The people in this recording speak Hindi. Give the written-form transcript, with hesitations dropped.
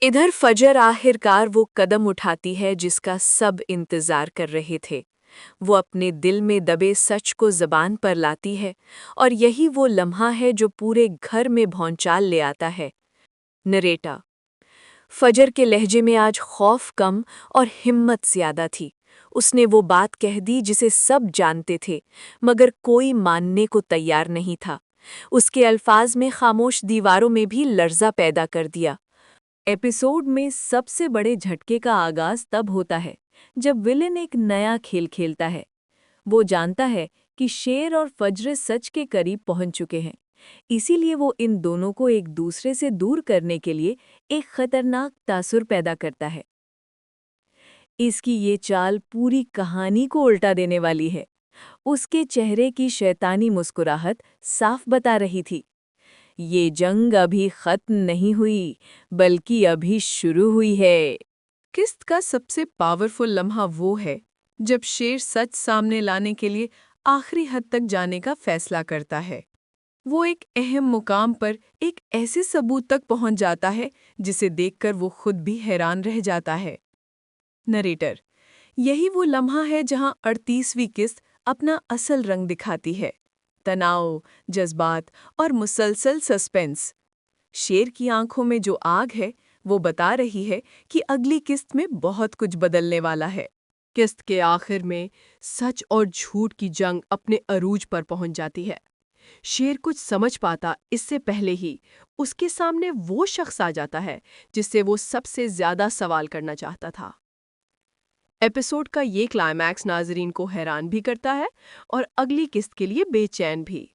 इधर फजर आखिरकार वो कदम उठाती है जिसका सब इंतजार कर रहे थे। वो अपने दिल में दबे सच को ज़बान पर लाती है और यही वो लम्हा है जो पूरे घर में भौंचाल ले आता है। नरेटा फजर के लहजे में आज खौफ कम और हिम्मत ज़्यादा थी। उसने वो बात कह दी जिसे सब जानते थे, मगर कोई मानने को तैयार नहीं था। उसके अल्फाज में खामोश दीवारों में भी लर्जा पैदा कर दिया। एपिसोड में सबसे बड़े झटके का आगाज तब होता है जब विलेन एक नया खेल खेलता है। वो जानता है कि शेर और फज्र सच के करीब पहुंच चुके हैं, इसीलिए वो इन दोनों को एक दूसरे से दूर करने के लिए एक खतरनाक तासुर पैदा करता है। इसकी ये चाल पूरी कहानी को उल्टा देने वाली है। उसके चेहरे की शैतानी मुस्कुराहट साफ बता रही थी, ये जंग अभी खत्म नहीं हुई, बल्कि अभी शुरू हुई है। किस्त का सबसे पावरफुल लम्हा वो है जब शेर सच सामने लाने के लिए आखिरी हद तक जाने का फैसला करता है। वो एक अहम मुकाम पर एक ऐसे सबूत तक पहुंच जाता है जिसे देखकर वो खुद भी हैरान रह जाता है। नरेटर यही वो लम्हा है जहां 38वीं किस्त अपना असल रंग दिखाती है। तनाव, जज्बात और मुसलसल सस्पेंस। शेर की आंखों में जो आग है वो बता रही है कि अगली किस्त में बहुत कुछ बदलने वाला है। किस्त के आखिर में सच और झूठ की जंग अपने अरूज पर पहुंच जाती है। शेर कुछ समझ पाता इससे पहले ही उसके सामने वो शख्स आ जाता है जिससे वो सबसे ज्यादा सवाल करना चाहता था। एपिसोड का ये क्लाइमैक्स नाजरीन को हैरान भी करता है और अगली किस्त के लिए बेचैन भी।